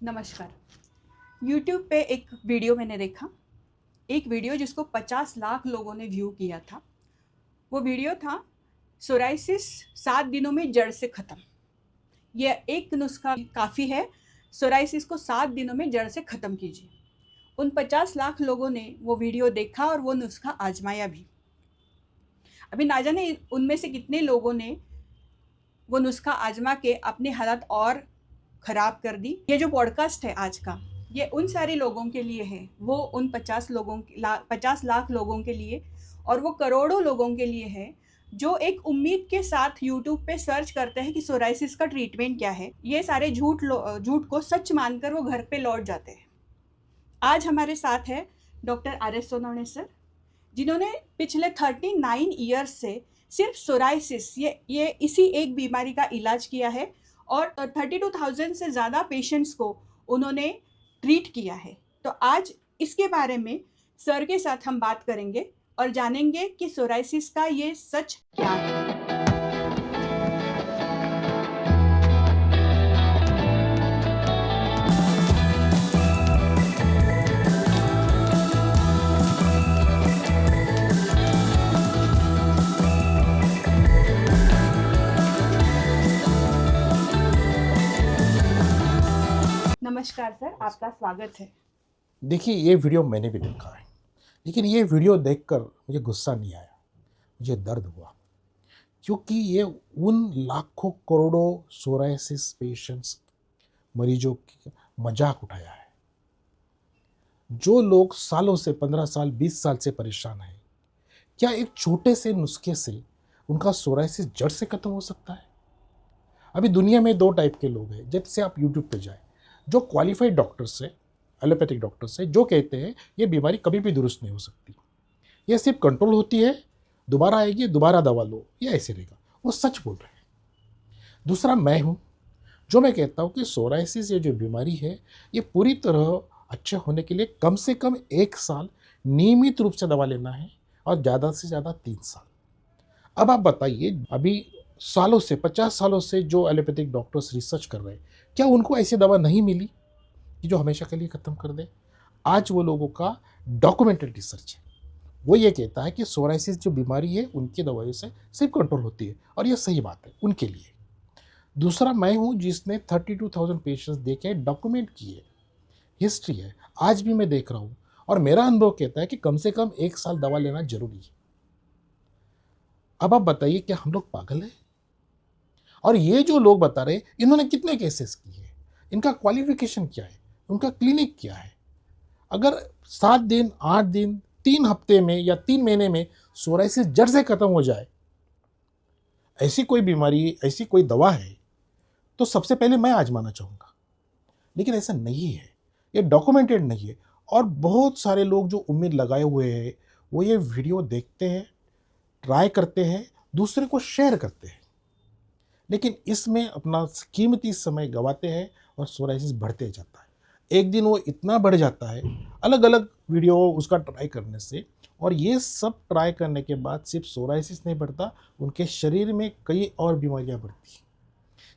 नमस्कार। YouTube पे एक वीडियो मैंने देखा, एक वीडियो जिसको 50 लाख लोगों ने व्यू किया था। वो वीडियो था सोराइसिस 7 दिनों में जड़ से ख़त्म। ये एक नुस्खा काफ़ी है, सोराइसिस को 7 दिनों में जड़ से ख़त्म कीजिए। उन 50 लाख लोगों ने वो वीडियो देखा और वो नुस्खा आजमाया भी। अभी ना जाने उनमें से कितने लोगों ने वो नुस्खा आजमा के अपनी हालत और ख़राब कर दी। ये जो पॉडकास्ट है आज का, ये उन सारे लोगों के लिए है, वो उन 50 लाख लोगों के लिए और वो करोड़ों लोगों के लिए है जो एक उम्मीद के साथ यूट्यूब पे सर्च करते हैं कि सोराइसिस का ट्रीटमेंट क्या है। ये सारे झूठ को सच मानकर वो घर पे लौट जाते हैं। आज हमारे साथ है डॉक्टर RS सोनवणे सर, जिन्होंने पिछले 39 ईयर्स से सिर्फ सोराइसिस ये इसी एक बीमारी का इलाज किया है और 32,000 से ज़्यादा पेशेंट्स को उन्होंने ट्रीट किया है। तो आज इसके बारे में सर के साथ हम बात करेंगे और जानेंगे कि सोराइसिस का ये सच क्या है। नमस्कार सर, आपका स्वागत है। देखिए, ये वीडियो मैंने भी देखा है, लेकिन ये वीडियो देखकर मुझे गुस्सा नहीं आया, मुझे दर्द हुआ, क्योंकि ये उन लाखों करोड़ों सोराइसिस पेशेंट्स मरीजों की मजाक उठाया है। जो लोग सालों से 15 साल 20 साल से परेशान हैं, क्या एक छोटे से नुस्खे से उनका सोराइसिस जड़ से खत्म हो सकता है? अभी दुनिया में 2 टाइप के लोग हैं। जब से आप यूट्यूब पे जाएं, जो क्वालिफाइड डॉक्टर्स से, एलोपैथिक डॉक्टर्स से, जो कहते हैं ये बीमारी कभी भी दुरुस्त नहीं हो सकती, ये सिर्फ कंट्रोल होती है, दोबारा आएगी, दोबारा दवा लो, ये ऐसे रहेगा, वो सच बोल रहे हैं। दूसरा मैं हूँ, जो मैं कहता हूँ कि सोराइसिस ये जो बीमारी है, ये पूरी तरह अच्छे होने के लिए कम से कम 1 साल नियमित रूप से दवा लेना है और ज़्यादा से ज़्यादा 3 साल। अब आप बताइए, अभी सालों से 50 सालों से जो एलोपैथिक डॉक्टर्स रिसर्च कर रहे हैं, क्या उनको ऐसी दवा नहीं मिली कि जो हमेशा के लिए ख़त्म कर दे? आज वो लोगों का डॉक्यूमेंटेड रिसर्च है, वो ये कहता है कि सोराइसिस जो बीमारी है उनकी दवाइयों से सिर्फ कंट्रोल होती है, और ये सही बात है उनके लिए। दूसरा मैं हूँ, जिसने 32,000 पेशेंट्स देखे, डॉक्यूमेंट किए, हिस्ट्री है, आज भी मैं देख रहा हूँ, और मेरा अनुभव कहता है कि कम से कम 1 साल दवा लेना जरूरी है। अब आप बताइए, क्या हम लोग पागल हैं? और ये जो लोग बता रहे, इन्होंने कितने केसेस किए, इनका क्वालिफिकेशन क्या है, उनका क्लिनिक क्या है? अगर 7 दिन, 8 दिन, 3 हफ्ते में या 3 महीने में सोराइसिस जड़ से खत्म हो जाए, ऐसी कोई बीमारी, ऐसी कोई दवा है, तो सबसे पहले मैं आजमाना चाहूँगा। लेकिन ऐसा नहीं है, ये डॉक्यूमेंटेड नहीं है, और बहुत सारे लोग जो उम्मीद लगाए हुए हैं, वो ये वीडियो देखते हैं, ट्राई करते हैं, दूसरे को शेयर करते हैं, लेकिन इसमें अपना कीमती समय गंवाते हैं और सोराइसिस बढ़ते जाता है। एक दिन वो इतना बढ़ जाता है, अलग अलग वीडियो उसका ट्राई करने से, और ये सब ट्राई करने के बाद सिर्फ सोराइसिस नहीं बढ़ता, उनके शरीर में कई और बीमारियां बढ़ती हैं,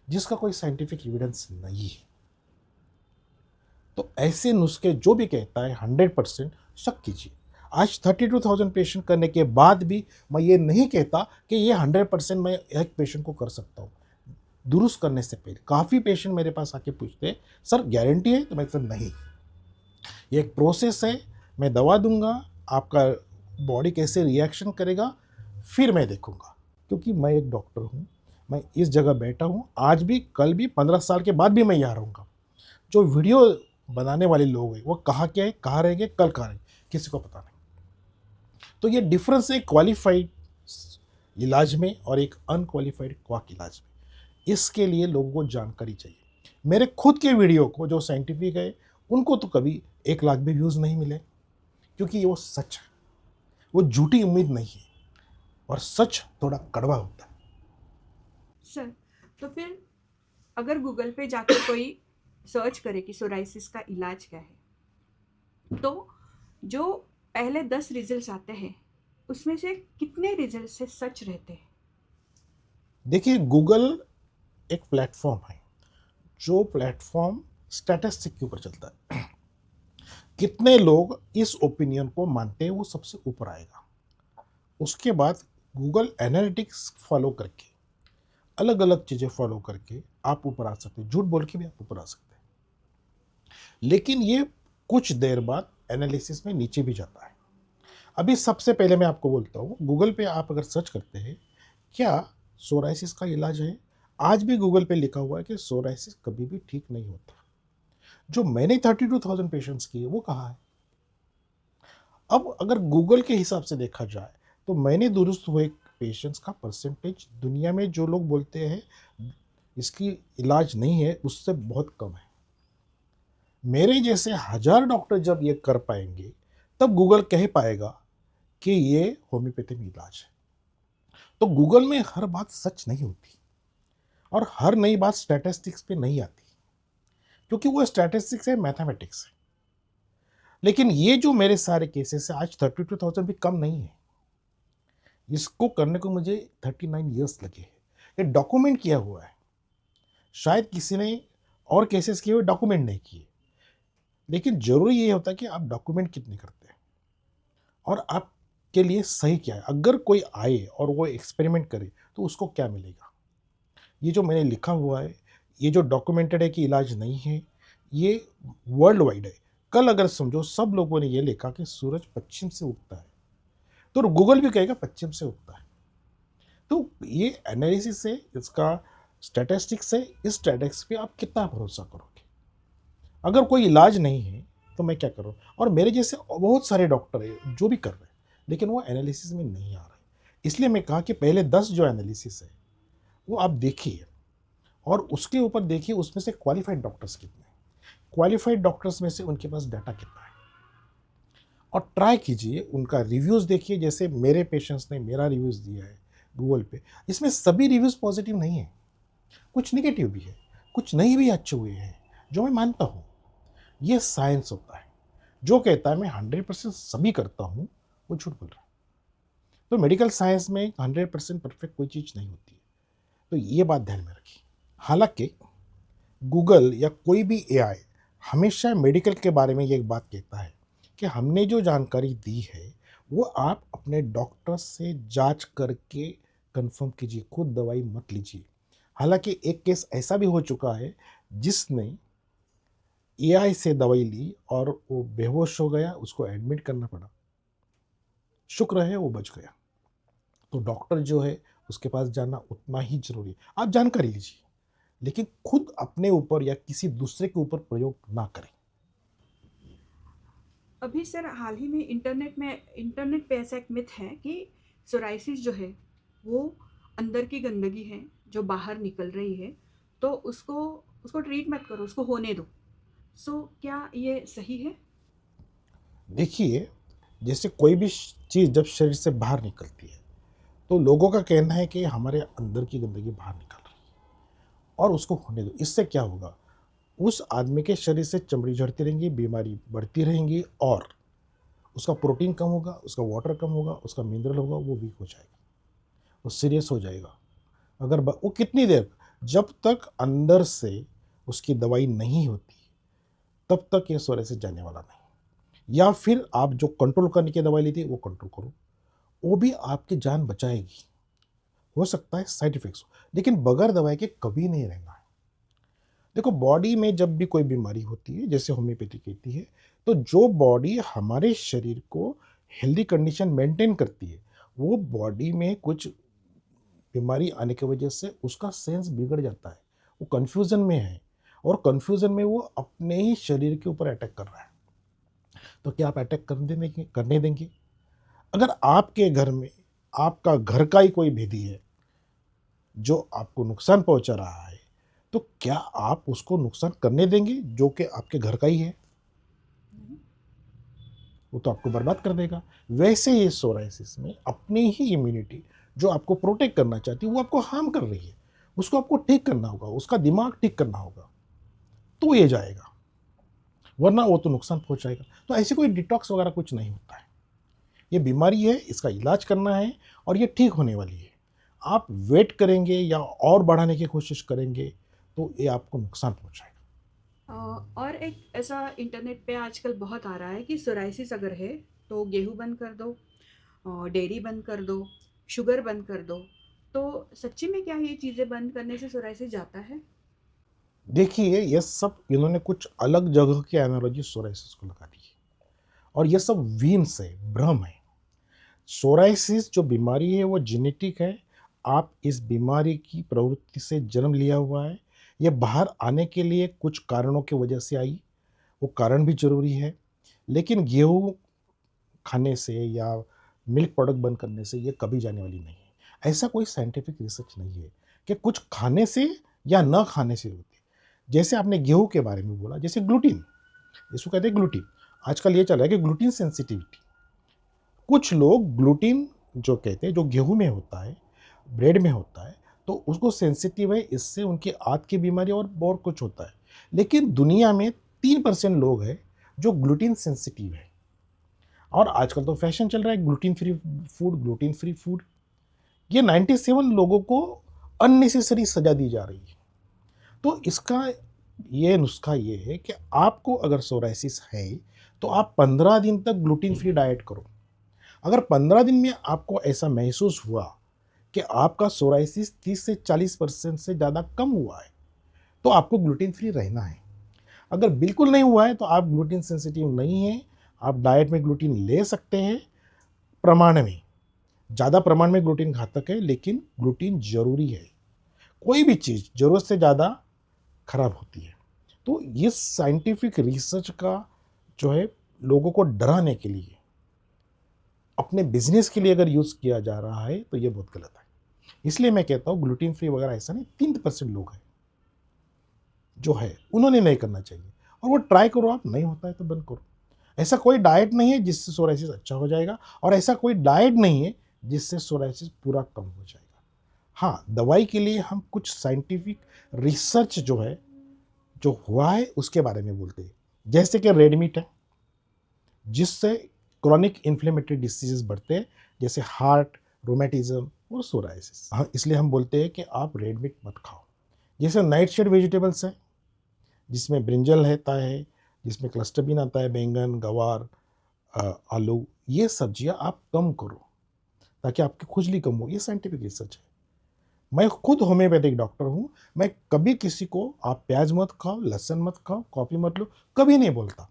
जिसका कोई साइंटिफिक एविडेंस नहीं है। तो ऐसे नुस्खे जो भी कहता है 100% शक कीजिए। आज 32,000 पेशेंट करने के बाद भी मैं ये नहीं कहता कि ये 100% मैं एक पेशेंट को कर सकता हूँ। दुरुस्त करने से पहले काफ़ी पेशेंट मेरे पास आके पूछते हैं, सर गारंटी है? तो मैं सर नहीं, ये एक प्रोसेस है, मैं दवा दूंगा, आपका बॉडी कैसे रिएक्शन करेगा फिर मैं देखूंगा, क्योंकि मैं एक डॉक्टर हूँ, मैं इस जगह बैठा हूँ, आज भी, कल भी, 15 साल के बाद भी मैं यहाँ रहूँगा। जो वीडियो बनाने वाले लोग हैं वो कहाँ क्या है, कहाँ रहेंगे, कल कहाँ रहेंगे, किसी को पता नहीं। तो ये डिफरेंस है क्वालिफाइड इलाज में और एक अनक्वालिफाइड क्वाक इलाज में। इसके लिए लोगों को जानकारी चाहिए। मेरे खुद के वीडियो को जो साइंटिफिक है, उनको तो कभी 1 लाख भी व्यूज़ नहीं मिले, क्योंकि वो सच है, वो झूठी उम्मीद नहीं है, और सच थोड़ा कड़वा होता है। सर, तो फिर अगर गूगल पे जाकर कोई सर्च करे कि सोराइसिस का इलाज क्या है, तो जो पहले 10 रिजल्ट्स आते हैं, उसमें से कितने रिजल्ट से सच रहते हैं? देखिए, गूगल एक प्लेटफॉर्म है, जो प्लेटफॉर्म स्टैटिस्टिक के ऊपर चलता है। कितने लोग इस ओपिनियन को मानते हैं वो सबसे ऊपर आएगा। उसके बाद गूगल एनालिटिक्स फॉलो करके, अलग अलग चीज़ें फॉलो करके आप ऊपर आ सकते हैं। झूठ बोल के भी आप ऊपर आ सकते हैं, लेकिन ये कुछ देर बाद एनालिसिस में नीचे भी जाता है। अभी सबसे पहले मैं आपको बोलता हूँ, गूगल पे आप अगर सर्च करते हैं क्या सोराइसिस का इलाज है, आज भी गूगल पे लिखा हुआ है कि सोराइसिस कभी भी ठीक नहीं होता। जो मैंने 32,000 पेशेंट्स किए वो कहाँ है? अब अगर गूगल के हिसाब से देखा जाए तो मैंने दुरुस्त हुए पेशेंट्स का परसेंटेज दुनिया में जो लोग बोलते हैं इसकी इलाज नहीं है उससे बहुत कम है। मेरे जैसे 1000 डॉक्टर जब ये कर पाएंगे तब गूगल कह पाएगा कि ये होम्योपैथी में इलाज है। तो गूगल में हर बात सच नहीं होती और हर नई बात स्टैटिस्टिक्स पे नहीं आती, क्योंकि वो स्टैटिस्टिक्स है, मैथमेटिक्स है। लेकिन ये जो मेरे सारे केसेस है आज 32,000 भी कम नहीं है। इसको करने को मुझे 39 ईयर्स लगे हैं। ये डॉक्यूमेंट किया हुआ है। शायद किसी ने और केसेस किए हुए डॉक्यूमेंट नहीं किए, लेकिन जरूरी ये होता है कि आप डॉक्यूमेंट कितने करते हैं और आपके लिए सही क्या है। अगर कोई आए और वो एक्सपेरिमेंट करे तो उसको क्या मिलेगा। ये जो मैंने लिखा हुआ है, ये जो डॉक्यूमेंटेड है कि इलाज नहीं है, ये वर्ल्ड वाइड है। कल अगर समझो सब लोगों ने ये लिखा कि सूरज पश्चिम से उगता है तो गूगल भी कहेगा पश्चिम से उगता है। तो ये एनालिसिस है, इसका स्टैटिस्टिक्स है। इस स्टैटिस्टिक्स पे आप कितना भरोसा करोगे। अगर कोई इलाज नहीं है तो मैं क्या करूँ। और मेरे जैसे बहुत सारे डॉक्टर है जो भी कर रहे हैं, लेकिन वो एनालिसिस में नहीं आ रहे। इसलिए मैं कहा कि पहले 10 जो एनालिसिस है वो आप देखिए और उसके ऊपर देखिए उसमें से क्वालिफाइड डॉक्टर्स कितने हैं, क्वालिफाइड डॉक्टर्स में से उनके पास डाटा कितना है, और ट्राई कीजिए उनका रिव्यूज़ देखिए। जैसे मेरे पेशेंट्स ने मेरा रिव्यूज़ दिया है गूगल पे, इसमें सभी रिव्यूज़ पॉजिटिव नहीं है, कुछ नेगेटिव भी है, कुछ नहीं भी अच्छे हुए हैं, जो मैं मानता हूँ। ये साइंस होता है। जो कहता है मैं 100% सभी करता हूँ वो झूठ बोल रहा है। तो मेडिकल साइंस में 100% परफेक्ट कोई चीज़ नहीं होती है। तो ये बात ध्यान में रखिए। हालांकि गूगल या कोई भी एआई हमेशा मेडिकल के बारे में ये एक बात कहता है कि हमने जो जानकारी दी है वो आप अपने डॉक्टर से जांच करके कंफर्म कीजिए, खुद दवाई मत लीजिए। हालांकि एक केस ऐसा भी हो चुका है जिसने एआई से दवाई ली और वो बेहोश हो गया, उसको एडमिट करना पड़ा। शुक्र है वो बच गया। तो डॉक्टर जो है उसके पास जाना उतना ही जरूरी है। आप जानकारी लीजिए, लेकिन खुद अपने ऊपर या किसी दूसरे के ऊपर प्रयोग ना करें। अभी सर हाल ही में इंटरनेट पे ऐसा एक मिथ है कि सोराइसिस जो है वो अंदर की गंदगी है जो बाहर निकल रही है, तो उसको उसको ट्रीट मत करो, उसको होने दो। सो क्या ये सही है? देखिए, जैसे कोई भी चीज़ जब शरीर से बाहर निकलती है तो लोगों का कहना है कि हमारे अंदर की गंदगी बाहर निकल रही है और उसको होने दो। इससे क्या होगा, उस आदमी के शरीर से चमड़ी झड़ती रहेंगी, बीमारी बढ़ती रहेंगी और उसका प्रोटीन कम होगा, उसका वाटर कम होगा, उसका मिनरल होगा, वो वीक हो जाएगा, वो सीरियस हो जाएगा। अगर वो कितनी देर, जब तक अंदर से उसकी दवाई नहीं होती तब तक ये सोराइसिस जाने वाला नहीं। या फिर आप जो कंट्रोल करने की दवाई ली थी वो कंट्रोल करो, वो भी आपकी जान बचाएगी। हो सकता है साइड इफेक्ट्स हो, लेकिन बगैर दवाई के कभी नहीं रहना है। देखो, बॉडी में जब भी कोई बीमारी होती है, जैसे होम्योपैथी कहती है, तो जो बॉडी हमारे शरीर को हेल्दी कंडीशन मेंटेन करती है, वो बॉडी में कुछ बीमारी आने की वजह से उसका सेंस बिगड़ जाता है, वो कंफ्यूजन में है और कंफ्यूजन में वो अपने ही शरीर के ऊपर अटैक कर रहा है। तो क्या आप अटैक करने देंगे? अगर आपके घर में आपका घर का ही कोई भेदी है जो आपको नुकसान पहुंचा रहा है, तो क्या आप उसको नुकसान करने देंगे जो कि आपके घर का ही है? वो तो आपको बर्बाद कर देगा। वैसे ही सोराइसिस में अपनी ही इम्यूनिटी जो आपको प्रोटेक्ट करना चाहती है वो आपको हार्म कर रही है, उसको आपको ठीक करना होगा, उसका दिमाग ठीक करना होगा, तो ये जाएगा, वरना वो तो नुकसान पहुंचाएगा। तो ऐसे कोई डिटॉक्स वगैरह कुछ नहीं होता है। ये बीमारी है, इसका इलाज करना है और ये ठीक होने वाली है। आप वेट करेंगे या और बढ़ाने की कोशिश करेंगे तो ये आपको नुकसान पहुंचाएगा। अ, और एक ऐसा इंटरनेट पे आजकल बहुत आ रहा है कि सोराइसिस अगर है तो गेहूँ बंद कर दो, डेयरी बंद कर दो, शुगर बंद कर दो। तो सच्ची में क्या ये चीज़ें बंद करने से सोराइसिस जाता है? देखिए, ये सब इन्होंने कुछ अलग जगह की एनालॉजी सोराइसिस को लगा दी है और ये सब वीम्स है, भ्रम है। सोराइसिस जो बीमारी है वो जेनेटिक है। आप इस बीमारी की प्रवृत्ति से जन्म लिया हुआ है। ये बाहर आने के लिए कुछ कारणों की वजह से आई, वो कारण भी ज़रूरी है। लेकिन गेहूँ खाने से या मिल्क प्रोडक्ट बंद करने से ये कभी जाने वाली नहीं है। ऐसा कोई साइंटिफिक रिसर्च नहीं है कि कुछ खाने से या न खाने से होती है। जैसे आपने गेहूँ के बारे में बोला, जैसे ग्लूटीन, इसको कहते हैं ग्लूटीन। आजकल ये चल रहा है कि ग्लूटीन सेंसिटिविटी। कुछ लोग ग्लूटीन जो कहते हैं, जो गेहूँ में होता है, ब्रेड में होता है, तो उसको सेंसिटिव है, इससे उनकी आंत की बीमारी और बहुत कुछ होता है। लेकिन दुनिया में 3% लोग हैं जो ग्लूटीन सेंसिटिव है। और आजकल तो फैशन चल रहा है gluten free food, gluten free food. ये 97 लोगों को अननेसेसरी सजा दी जा रही है। तो इसका ये नुस्खा ये है कि आपको अगर सोराइसिस है तो आप 15 दिन तक ग्लूटीन फ्री डाइट करो। अगर 15 दिन में आपको ऐसा महसूस हुआ कि आपका सोराइसिस 30 से 40% से ज़्यादा कम हुआ है तो आपको ग्लूटीन फ्री रहना है। अगर बिल्कुल नहीं हुआ है तो आप ग्लूटीन सेंसिटिव नहीं है, आप डाइट में ग्लूटीन ले सकते हैं प्रमाण में। ज़्यादा प्रमाण में ग्लूटीन घातक है, लेकिन ग्लूटीन जरूरी है। कोई भी चीज़ ज़रूरत से ज़्यादा खराब होती है। तो ये साइंटिफिक रिसर्च का जो है लोगों को डराने के लिए, अपने बिजनेस के लिए अगर यूज़ किया जा रहा है तो ये बहुत गलत है। इसलिए मैं कहता हूँ ग्लूटीन फ्री वगैरह ऐसा नहीं, 3% लोग हैं जो है, उन्होंने नहीं करना चाहिए। और वो ट्राई करो, आप नहीं होता है तो बंद करो। ऐसा कोई डाइट नहीं है जिससे सोराइसिस अच्छा हो जाएगा, और ऐसा कोई डाइट नहीं है जिससे सोराइसिस पूरा कम हो जाएगा। हाँ, दवाई के लिए हम कुछ साइंटिफिक रिसर्च जो है, जो हुआ है उसके बारे में बोलते हैं। जैसे कि रेड मीट है, जिससे क्रॉनिक इन्फ्लेमेटरी डिसीजेस बढ़ते हैं, जैसे हार्ट, रोमेटिज्म और सोराइसिस। हाँ, इसलिए हम बोलते हैं कि आप रेड मीट मत खाओ। जैसे नाइट शेड वेजिटेबल्स है, जिसमें ब्रिंजल रहता है, जिसमें क्लस्टर बीन आता है, बैंगन, गवार, आलू, ये सब्जियां आप कम करो ताकि आपकी खुजली कम हो। ये साइंटिफिक रिसर्च है। मैं खुद होम्योपैथिक डॉक्टर हूँ। मैं कभी किसी को आप प्याज मत खाओ, लहसुन मत खाओ, कॉफ़ी मत लो, कभी नहीं बोलता।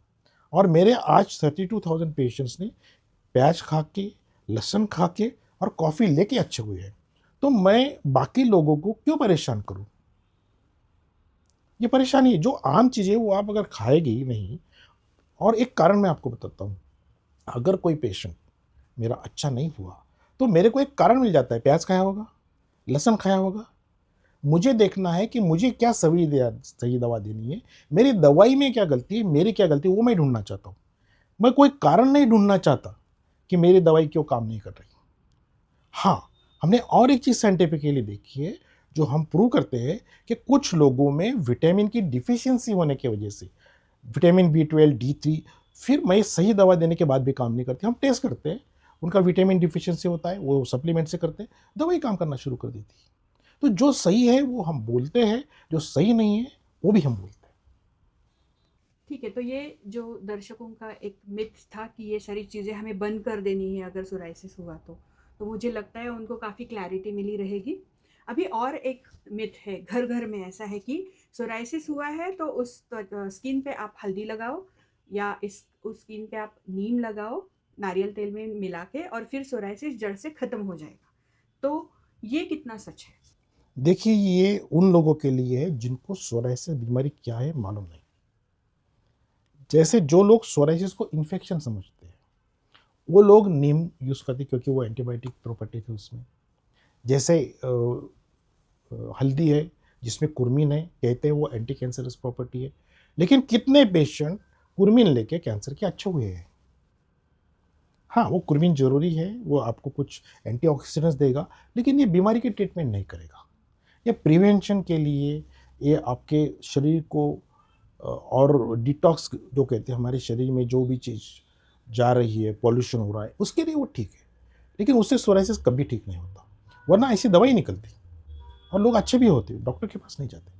और मेरे आज 32,000 पेशेंट्स ने प्याज खा के, लहसुन खा के और कॉफ़ी लेके अच्छे हुए हैं। तो मैं बाकी लोगों को क्यों परेशान करूँ? ये परेशानी है। जो आम चीज़ें वो आप अगर खाएंगे ही नहीं। और एक कारण मैं आपको बताता हूँ, अगर कोई पेशेंट मेरा अच्छा नहीं हुआ तो मेरे को एक कारण मिल जाता है। प्याज खाया होगा, लहसुन खाया होगा। मुझे देखना है कि मुझे क्या सही दवा देनी है, मेरी दवाई में क्या गलती है, मेरी क्या गलती है, वो मैं ढूंढना चाहता हूँ। मैं कोई कारण नहीं ढूंढना चाहता कि मेरी दवाई क्यों काम नहीं कर रही। हाँ, हमने और एक चीज़ साइंटिफिकली देखी है, जो हम प्रूव करते हैं कि कुछ लोगों में विटामिन की डिफिशियंसी होने की वजह से, विटामिन B12, D3, फिर मैं सही दवा देने के बाद भी काम नहीं करती। हम टेस्ट करते हैं, उनका विटामिन डिफिशियंसी होता है, वो सप्लीमेंट से करते हैं, दवाई काम करना शुरू कर देती है। तो जो सही है वो हम बोलते हैं, जो सही नहीं है वो भी हम बोलते हैं। ठीक है, तो ये जो दर्शकों का एक मिथ था कि ये सारी चीज़ें हमें बंद कर देनी है अगर सोराइसिस हुआ तो मुझे लगता है उनको काफ़ी क्लैरिटी मिली रहेगी। अभी और एक मिथ है, घर-घर में ऐसा है कि सोराइसिस हुआ है तो उस स्किन पे आप हल्दी लगाओ या उस स्किन पे आप नीम लगाओ, नारियल तेल में मिला के, और फिर सोराइसिस जड़ से खत्म हो जाएगा। तो ये कितना सच है? देखिए, ये उन लोगों के लिए है जिनको सोराइसिस बीमारी क्या है मालूम नहीं। जैसे जो लोग सोराइसिस को इन्फेक्शन समझते हैं, वो लोग नीम यूज़ करते हैं क्योंकि वो एंटीबायोटिक प्रॉपर्टी थी उसमें। जैसे हल्दी है, जिसमें कुर्मीन है, कहते हैं वो एंटी कैंसरस प्रॉपर्टी है। लेकिन कितने पेशेंट कुर्मीन लेके कैंसर के अच्छे हुए हैं? हाँ, वो कुर्मीन ज़रूरी है, वो आपको कुछ एंटीऑक्सीडेंट्स देगा, लेकिन ये बीमारी की ट्रीटमेंट नहीं करेगा। ये प्रिवेंशन के लिए, ये आपके शरीर को और डिटॉक्स जो कहते हैं, हमारे शरीर में जो भी चीज़ जा रही है, पॉल्यूशन हो रहा है, उसके लिए वो ठीक है। लेकिन उससे सोराइसिस कभी ठीक नहीं होता, वरना ऐसी दवाई निकलती और लोग अच्छे भी होते, डॉक्टर के पास नहीं जाते।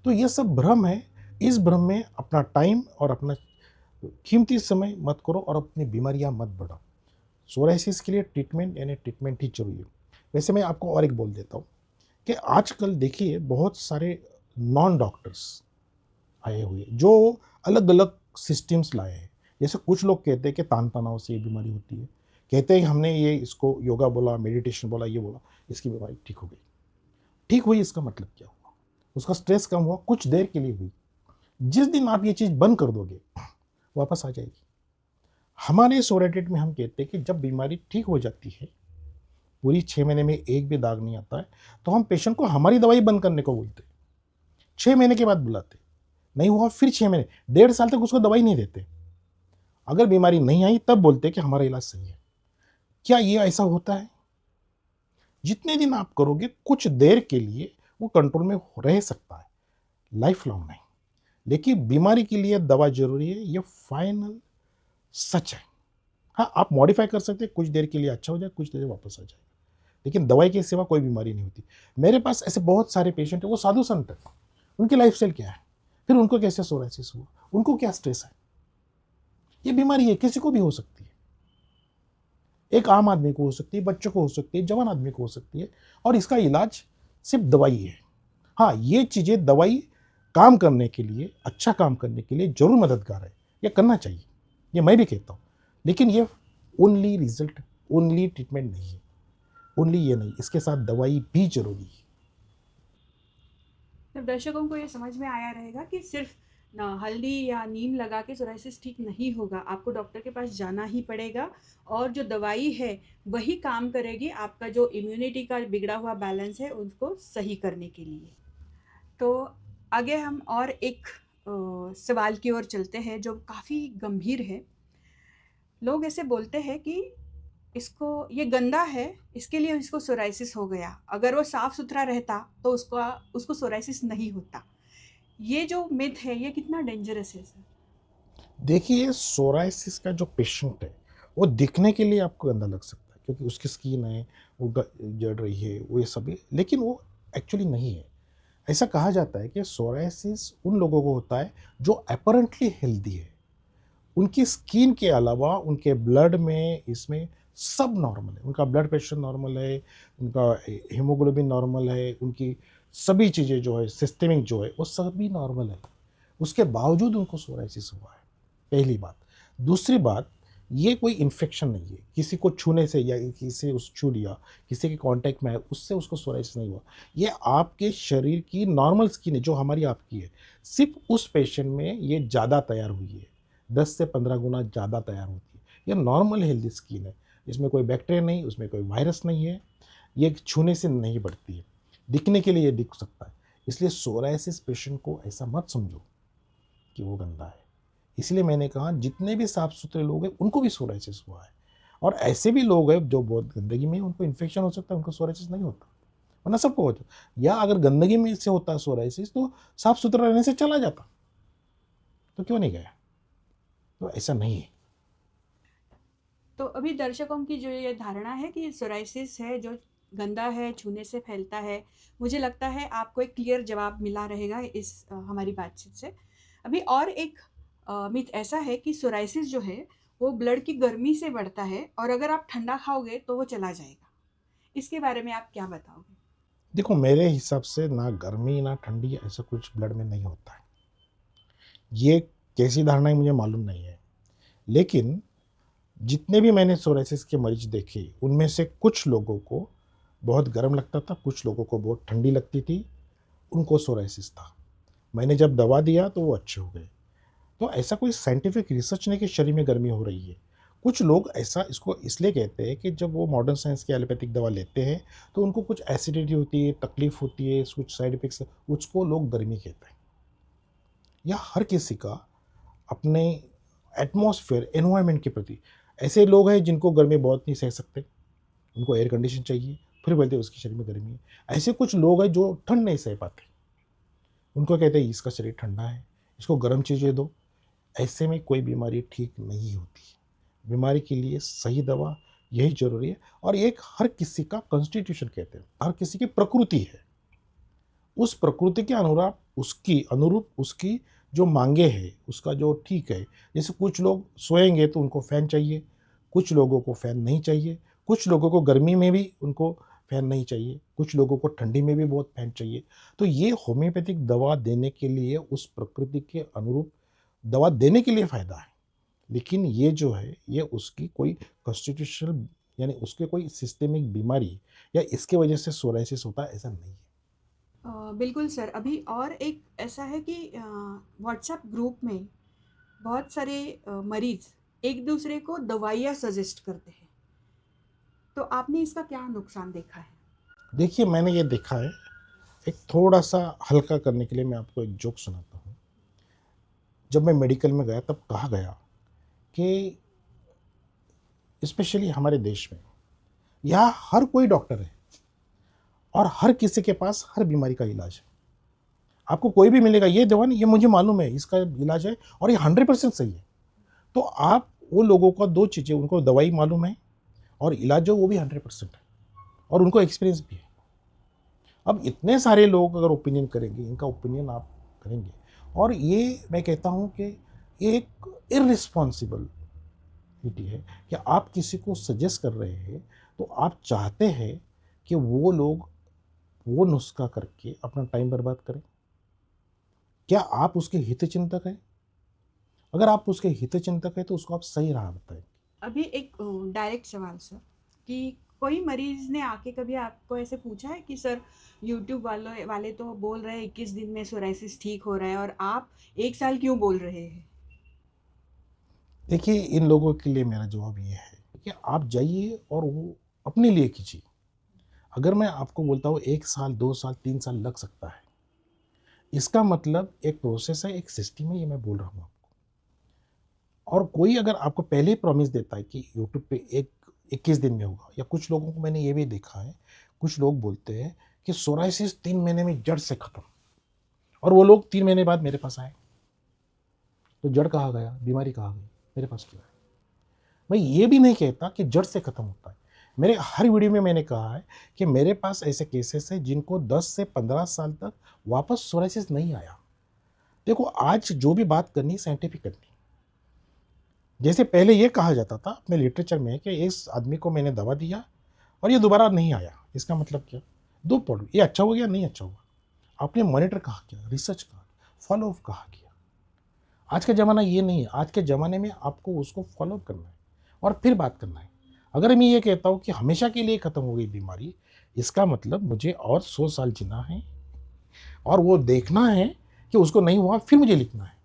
तो ये सब भ्रम है। इस भ्रम में अपना टाइम और अपना कीमती समय मत करो और अपनी बीमारियां मत बढ़ाओ। सोराइसिस के लिए ट्रीटमेंट यानी ट्रीटमेंट ही जरूरी है। वैसे मैं आपको और एक बोल देता हूँ कि आजकल देखिए बहुत सारे नॉन डॉक्टर्स आए हुए जो अलग अलग सिस्टम्स लाए हैं। जैसे कुछ लोग कहते हैं कि तान तनाव से ये बीमारी होती है, कहते हैं कि हमने ये इसको योगा बोला, मेडिटेशन बोला, ये बोला, इसकी बीमारी ठीक हो गई। ठीक हुई इसका मतलब क्या हुआ? उसका स्ट्रेस कम हुआ, कुछ देर के लिए हुई। जिस दिन आप ये चीज़ बंद कर दोगे वापस आ जाएगी। हमारे सोरेटेट में हम कहते हैं कि जब बीमारी ठीक हो जाती है, पूरी 6 महीने में एक भी दाग नहीं आता है, तो हम पेशेंट को हमारी दवाई बंद करने को बोलते हैं। 6 महीने के बाद बुलाते, नहीं हुआ फिर 6 महीने, 1.5 साल तक उसको दवाई नहीं देते। अगर बीमारी नहीं आई तब बोलते कि हमारा इलाज सही है। क्या ये ऐसा होता है? जितने दिन आप करोगे कुछ देर के लिए वो कंट्रोल में रह सकता है, लाइफ लॉन्ग नहीं। लेकिन बीमारी के लिए दवा जरूरी है, ये फाइनल सच है। हाँ, आप मॉडिफाई कर सकते हैं, कुछ देर के लिए अच्छा हो जाए, कुछ देर वापस आ जाए, लेकिन दवाई के सिवा कोई बीमारी नहीं होती। मेरे पास ऐसे बहुत सारे पेशेंट हैं, वो साधु संत है, उनकी लाइफ स्टाइल क्या है, फिर उनको कैसे सोराइसिस हुआ, उनको क्या स्ट्रेस है। ये बीमारी है, किसी को भी हो सकती है। एक आम आदमी को हो सकती है, बच्चों को हो सकती है, जवान आदमी को हो सकती है, और इसका इलाज सिर्फ दवाई है। हाँ, ये चीज़ें दवाई काम करने के लिए, अच्छा काम करने के लिए जरूर मददगार है, ये करना चाहिए, ये मैं भी कहता हूँ। लेकिन ये ओनली रिजल्ट, ओनली ट्रीटमेंट नहीं है, ओनली ये नहीं, इसके साथ दवाई भी जरूरी है। तो दर्शकों को ये समझ में आया रहेगा कि सिर्फ ना हल्दी या नीम लगा के सोराइसिस ठीक नहीं होगा, आपको डॉक्टर के पास जाना ही पड़ेगा। और जो दवाई है वही काम करेगी आपका जो इम्यूनिटी का बिगड़ा हुआ बैलेंस है उसको सही करने के लिए। तो आगे हम और एक सवाल की ओर चलते हैं जो काफ़ी गंभीर है। लोग ऐसे बोलते हैं कि इसको ये गंदा है, इसके लिए इसको सोराइसिस हो गया, अगर वो साफ सुथरा रहता तो उसको सोराइसिस नहीं होता। ये जो मिथ है ये कितना डेंजरस है सर? देखिए, सोराइसिस का जो पेशेंट है वो दिखने के लिए आपको गंदा लग सकता है क्योंकि उसकी स्किन है, वो जड़ रही है, वो ये सब है, लेकिन वो एक्चुअली नहीं है। ऐसा कहा जाता है कि सोराइसिस उन लोगों को होता है जो अपरेंटली हेल्दी है, उनकी स्किन के अलावा उनके ब्लड में, इसमें सब नॉर्मल है, उनका ब्लड प्रेशर नॉर्मल है, उनका हीमोग्लोबिन नॉर्मल है, उनकी सभी चीज़ें जो है सिस्टमिक जो है वो सभी नॉर्मल है, उसके बावजूद उनको सोराइसिस हुआ है। पहली बात। दूसरी बात, ये कोई इन्फेक्शन नहीं है, किसी को छूने से या किसी उस छू लिया, किसी के कांटेक्ट में है उससे उसको सोराइसिस नहीं हुआ। ये आपके शरीर की नॉर्मल स्किन है जो हमारी आपकी है, सिर्फ उस पेशेंट में ये ज़्यादा तैयार हुई है, 10 से 15 गुना ज़्यादा तैयार होती है। ये नॉर्मल हेल्दी स्किन है, इसमें कोई बैक्टीरिया नहीं, उसमें कोई वायरस नहीं है, ये छूने से नहीं बढ़ती है, दिखने के लिए ये दिख सकता है। इसलिए सोराइसिस पेशेंट को ऐसा मत समझो कि वो गंदा है। इसलिए मैंने कहा जितने भी साफ सुथरे लोग हैं उनको भी सोराइसिस हुआ है, और ऐसे भी लोग हैं जो बहुत गंदगी में, उनको इन्फेक्शन हो सकता है, उनको सोराइसिस नहीं होता, वरना सबको होता। या अगर गंदगी में से होता है सोराइसिस तो साफ सुथरा रहने से चला जाता, तो क्यों नहीं गया? तो ऐसा नहीं है। तो अभी दर्शकों की जो ये धारणा है कि सोराइसिस है जो गंदा है, छूने से फैलता है, मुझे लगता है आपको एक क्लियर जवाब मिला रहेगा इस हमारी बातचीत से। अभी और एक मिथ ऐसा है कि सोराइसिस जो है वो ब्लड की गर्मी से बढ़ता है और अगर आप ठंडा खाओगे तो वो चला जाएगा। इसके बारे में आप क्या बताओगे? देखो, मेरे हिसाब से ना गर्मी ना ठंडी ऐसा कुछ ब्लड में नहीं होता है। ये कैसी धारणा है मुझे मालूम नहीं है, लेकिन जितने भी मैंने सोराइसिस के मरीज देखे उनमें से कुछ लोगों को बहुत गर्म लगता था, कुछ लोगों को बहुत ठंडी लगती थी, उनको सोराइसिस था। मैंने जब दवा दिया तो वो अच्छे हो गए। तो ऐसा कोई साइंटिफिक रिसर्च नहीं कि शरीर में गर्मी हो रही है। कुछ लोग ऐसा इसको इसलिए कहते हैं कि जब वो मॉडर्न साइंस की एलोपैथिक दवा लेते हैं तो उनको कुछ एसिडिटी होती है, तकलीफ होती है, कुछ साइड इफेक्ट्स, उसको लोग गर्मी कहते हैं। या हर किसी का अपने एटमॉस्फेयर, एनवायरनमेंट के प्रति, ऐसे लोग हैं जिनको गर्मी बहुत नहीं सह सकते, उनको एयर कंडीशन चाहिए, फिर बोलते हैं उसके शरीर में गर्मी है। ऐसे कुछ लोग हैं जो ठंड नहीं सह पाते, उनको कहते हैं इसका शरीर ठंडा है, इसको गर्म चीज़ें दो। ऐसे में कोई बीमारी ठीक नहीं होती। बीमारी के लिए सही दवा यही जरूरी है, और एक हर किसी का कॉन्स्टिट्यूशन कहते हैं, हर किसी की प्रकृति है, उस प्रकृति के अनुरूप उसकी जो मांगे है उसका जो ठीक है। जैसे कुछ लोग सोएंगे तो उनको फ़ैन चाहिए, कुछ लोगों को फ़ैन नहीं चाहिए, कुछ लोगों को गर्मी में भी उनको फ़ैन नहीं चाहिए, कुछ लोगों को ठंडी में भी बहुत फ़ैन चाहिए। तो ये होम्योपैथिक दवा देने के लिए उस प्रकृति के अनुरूप दवा देने के लिए फ़ायदा है। लेकिन ये जो है ये उसकी कोई कॉन्स्टिट्यूशनल यानी उसके कोई सिस्टेमिक बीमारी या इसके वजह से सोराइसिस होता है ऐसा नहीं है। बिल्कुल सर, अभी और एक ऐसा है कि व्हाट्सएप ग्रुप में बहुत सारे मरीज एक दूसरे को दवाइयाँ सजेस्ट करते हैं, तो आपने इसका क्या नुकसान देखा है? देखिए मैंने ये देखा है, एक थोड़ा-सा हल्का करने के लिए मैं आपको एक जोक सुनाता हूँ। जब मैं मेडिकल में गया तब कहा गया कि स्पेशली हमारे देश में यहाँ हर कोई डॉक्टर है और हर किसी के पास हर बीमारी का इलाज है। आपको कोई भी मिलेगा, ये दवा नहीं, ये मुझे मालूम है, इसका इलाज है और ये 100% सही है। तो आप वो लोगों को 2 चीज़ें, उनको दवाई मालूम है और इलाज जो वो भी 100% है और उनको एक्सपीरियंस भी है। अब इतने सारे लोग अगर ओपिनियन करेंगे, इनका ओपिनियन आप करेंगे और ये मैं कहता हूँ कि ये एक इर्रिस्पॉन्सिबिलिटी है कि आप किसी को सजेस्ट कर रहे हैं, तो आप चाहते हैं कि वो लोग वो नुस्खा करके अपना टाइम बर्बाद करें। क्या आप उसके हितचिंतक हैं? अगर आप उसके हितचिंतक हैं तो उसको आप सही राह बताएं। अभी एक डायरेक्ट सवाल सर, कि कोई मरीज ने आके कभी आपको ऐसे पूछा है कि सर यूट्यूब वाले वाले तो बोल रहे हैं 21 दिन में सोराइसिस ठीक हो रहा है और आप 1 साल क्यों बोल रहे हैं? देखिए इन लोगों के लिए मेरा जवाब ये है कि आप जाइए और वो अपने लिए कीजिए। अगर मैं आपको बोलता हूँ 1 साल, 2 साल, 3 साल लग सकता है, इसका मतलब एक प्रोसेस है, एक सिस्टम है, ये मैं बोल रहा हूँ आपको। और कोई अगर आपको पहले ही प्रॉमिस देता है कि यूट्यूब पे 21 दिन में होगा, या कुछ लोगों को मैंने ये भी देखा है, कुछ लोग बोलते हैं कि सोराइसिस 3 महीने में जड़ से खत्म, और वो लोग 3 महीने बाद मेरे पास आए। तो जड़ कहाँ गया, बीमारी कहाँ गई, मेरे पास क्यों है? मैं ये भी नहीं कहता कि जड़ से खत्म होता है। मेरे हर वीडियो में मैंने कहा है कि मेरे पास ऐसे केसेस हैं जिनको 10 से 15 साल तक वापस सोराइसिस नहीं आया। देखो आज जो भी बात करनी है साइंटिफिक करनी है। जैसे पहले ये कहा जाता था अपने लिटरेचर में कि इस आदमी को मैंने दवा दिया और ये दोबारा नहीं आया, इसका मतलब क्या? दो पढ़ो, ये अच्छा हो गया नहीं अच्छा हुआ। आपने मॉनिटर कहा किया, रिसर्च कहा, फॉलो अप कहा किया। आज का ज़माना ये नहीं है। आज के ज़माने में आपको उसको फॉलो अप करना है और फिर बात करना है। अगर मैं ये कहता हूँ कि हमेशा के लिए ख़त्म हो गई बीमारी, इसका मतलब मुझे और 100 साल जीना है और वो देखना है कि उसको नहीं हुआ, फिर मुझे लिखना है।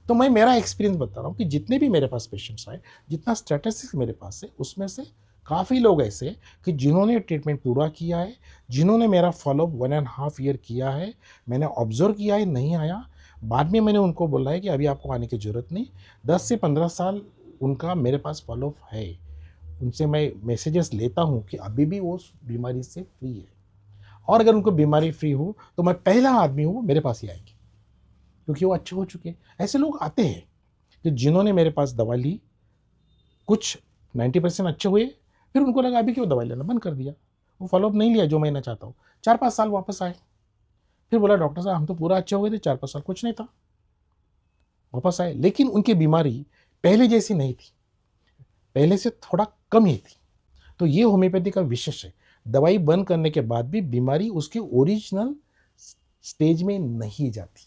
तो मैं मेरा एक्सपीरियंस बता रहा हूँ कि जितने भी मेरे पास पेशेंट्स आए, जितना स्टैटिस्टिक्स मेरे पास है, उसमें से काफ़ी लोग ऐसे हैं कि जिन्होंने ट्रीटमेंट पूरा किया है, जिन्होंने मेरा फॉलोअप 1.5 ईयर किया है, मैंने ऑब्जर्व किया है, नहीं आया, बाद में मैंने उनको बोला है कि अभी आपको आने की ज़रूरत नहीं। 10 से 15 साल उनका मेरे पास फॉलोअप है। उनसे मैं मैसेजेस लेता हूँ कि अभी भी वो उस बीमारी से फ्री है, और अगर उनको बीमारी फ्री हो तो मैं पहला आदमी हूँ, मेरे पास ही आएंगे, क्योंकि वो अच्छे हो चुके हैं। ऐसे लोग आते हैं कि जिन्होंने मेरे पास दवा ली, कुछ 90% अच्छे हुए, फिर उनको लगा अभी क्यों दवाई लेना, बंद कर दिया, वो फॉलोअप नहीं लिया जो मैं ना चाहता हूँ। 4-5 साल वापस आए, फिर बोला डॉक्टर साहब हम तो पूरा अच्छे हो गए थे, 4-5 साल कुछ नहीं था, वापस आए, लेकिन उनकी बीमारी पहले जैसी नहीं थी, पहले से थोड़ा कम ही थी। तो ये होम्योपैथी का विशेष है, दवाई बंद करने के बाद भी बीमारी उसके ओरिजिनल स्टेज में नहीं जाती।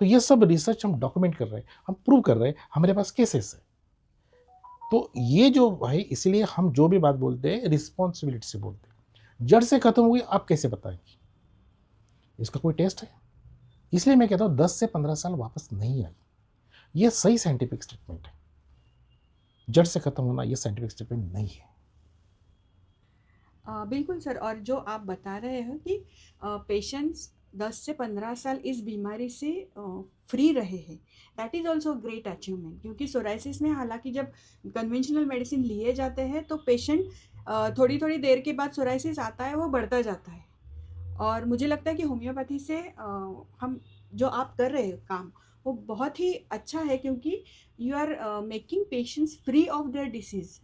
तो ये सब रिसर्च हम डॉक्यूमेंट कर रहे हैं, हम प्रूव कर रहे हैं, हमारे पास केसेस है। तो ये जो भाई, इसलिए हम जो भी बात बोलते हैं रिस्पॉन्सिबिलिटी से बोलते हैं। जड़ से खत्म हुई आप कैसे बताएंगे? इसका कोई टेस्ट है? इसलिए मैं कहता हूँ 10 से 15 साल वापस नहीं आई, ये सही साइंटिफिक स्टेटमेंट है। जड़ से खत्म होना ये साइंटिफिक स्टेटमेंट नहीं है। बिल्कुल सर, और जो आप बता रहे हो कि पेशेंट्स 10 से 15 साल इस बीमारी से फ्री रहे हैं, that is also great achievement, क्योंकि सोराइसिस में हालांकि जब कन्वेंशनल मेडिसिन लिए जाते हैं तो पेशेंट थोड़ी थोड़ी देर के बाद सोराइसिस आता है, वो बढ़ता जाता है। और मुझे लगता है कि होम्योपैथी से हम जो आप कर रहे हो काम, वो बहुत ही अच्छा है, क्योंकि you are making patients free of their disease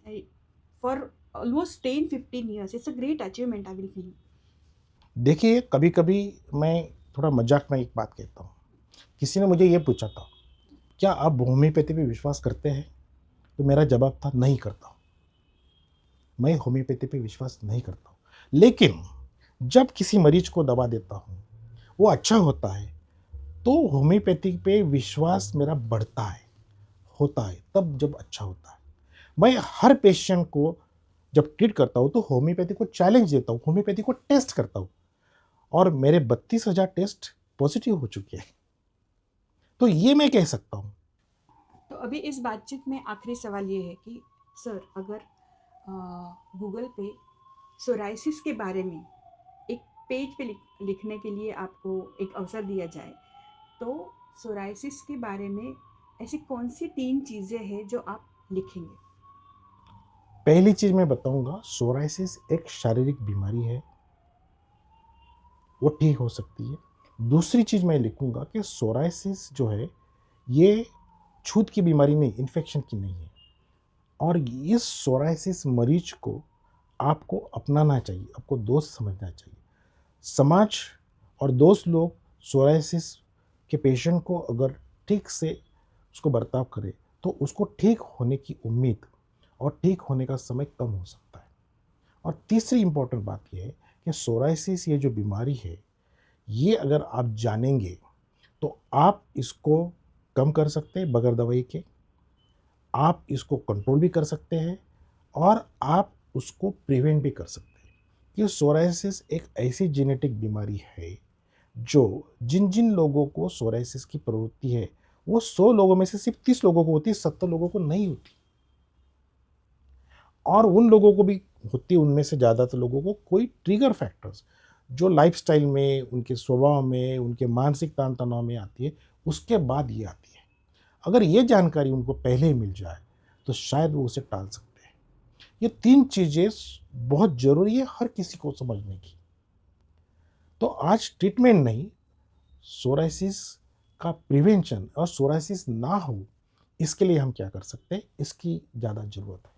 for almost 10-15 years. It's a great achievement, I will feel. देखिए कभी कभी मैं थोड़ा मजाक में एक बात कहता हूँ किसी ने मुझे ये पूछा था, क्या आप होम्योपैथी पे विश्वास करते हैं? तो मेरा जवाब था, नहीं करता हूँ। मैं होम्योपैथी पे विश्वास नहीं करता हूँ। लेकिन जब किसी मरीज को दवा देता हूँ, वो अच्छा होता है, तो होम्योपैथी पे विश्वास मेरा बढ़ता है, होता है तब जब अच्छा होता है। मैं हर पेशेंट को जब ट्रीट करता हूँ तो होम्योपैथी को चैलेंज देता हूँ, होम्योपैथी को टेस्ट करता हूँ, और मेरे 32,000 टेस्ट पॉजिटिव हो चुके हैं। तो ये मैं कह सकता हूँ। तो अभी इस बातचीत में आखिरी सवाल ये है कि सर, अगर गूगल पे सोराइसिस के बारे में एक पेज पे लिखने के लिए आपको एक अवसर दिया जाए, तो सोराइसिस के बारे में ऐसी कौन सी 3 चीज़ें हैं जो आप लिखेंगे? पहली चीज मैं बताऊंगा, सोराइसिस एक शारीरिक बीमारी है, वो ठीक हो सकती है। दूसरी चीज मैं लिखूंगा कि सोराइसिस जो है ये छूत की बीमारी नहीं, इन्फेक्शन की नहीं है, और इस सोराइसिस मरीज को आपको अपनाना चाहिए, आपको दोस्त समझना चाहिए। समाज और दोस्त लोग सोराइसिस के पेशेंट को अगर ठीक से उसको बर्ताव करे तो उसको ठीक होने की उम्मीद और ठीक होने का समय कम हो सकता है। और तीसरी इंपॉर्टेंट बात यह है कि सोराइसिस ये जो बीमारी है, ये अगर आप जानेंगे तो आप इसको कम कर सकते हैं बगैर दवाई के, आप इसको कंट्रोल भी कर सकते हैं, और आप उसको प्रिवेंट भी कर सकते हैं। ये सोराइसिस एक ऐसी जेनेटिक बीमारी है जो जिन जिन लोगों को सोराइसिस की प्रवृत्ति है, वो 100 लोगों में से सिर्फ 30 लोगों को होती है, 70 लोगों को नहीं होती। और उन लोगों को भी होती है, उनमें से ज़्यादातर लोगों को कोई ट्रिगर फैक्टर्स जो लाइफस्टाइल में, उनके स्वभाव में, उनके मानसिक तान तनाव में आती है, उसके बाद ये आती है। अगर ये जानकारी उनको पहले ही मिल जाए तो शायद वो उसे टाल सकते हैं। ये 3 चीज़ें बहुत ज़रूरी है हर किसी को समझने की। तो आज ट्रीटमेंट नहीं, सोराइसिस का प्रिवेंशन और सोराइसिस ना हो इसके लिए हम क्या कर सकते हैं, इसकी ज़्यादा ज़रूरत है।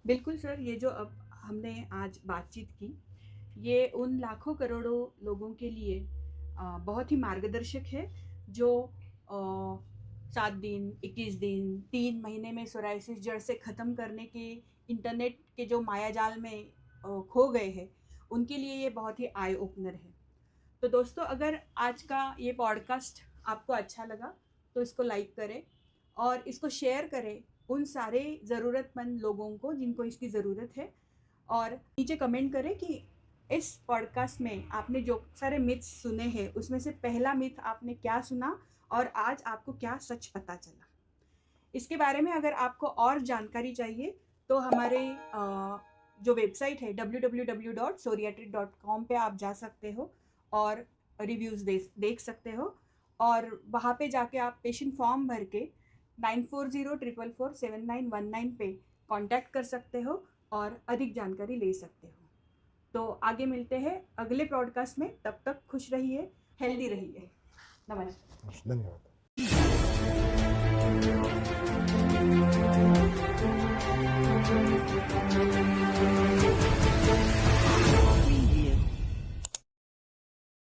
बिल्कुल सर, ये जो अब हमने आज बातचीत की, ये उन लाखों करोड़ों लोगों के लिए बहुत ही मार्गदर्शक है जो 7 दिन, 21 दिन, 3 महीने में सोराइसिस जड़ से ख़त्म करने के इंटरनेट के जो मायाजाल में खो गए हैं, उनके लिए ये बहुत ही आई ओपनर है। तो दोस्तों, अगर आज का ये पॉडकास्ट आपको अच्छा लगा तो इसको लाइक करें और इसको शेयर करें उन सारे ज़रूरतमंद लोगों को जिनको इसकी ज़रूरत है, और नीचे कमेंट करें कि इस पॉडकास्ट में आपने जो सारे मिथ्स सुने हैं उसमें से पहला मिथ आपने क्या सुना और आज आपको क्या सच पता चला। इसके बारे में अगर आपको और जानकारी चाहिए तो हमारे जो वेबसाइट है www.soriatric.com पे आप जा सकते हो और रिव्यूज़ देख सकते हो, और वहाँ पे जाके आप पेशेंट फॉर्म भर के 9404447919 पे कांटेक्ट कर सकते हो और अधिक जानकारी ले सकते हो। तो आगे मिलते हैं अगले पॉडकास्ट में, तब तक खुश रहिए, हेल्दी रहिए। नमस्कार। धन्यवाद।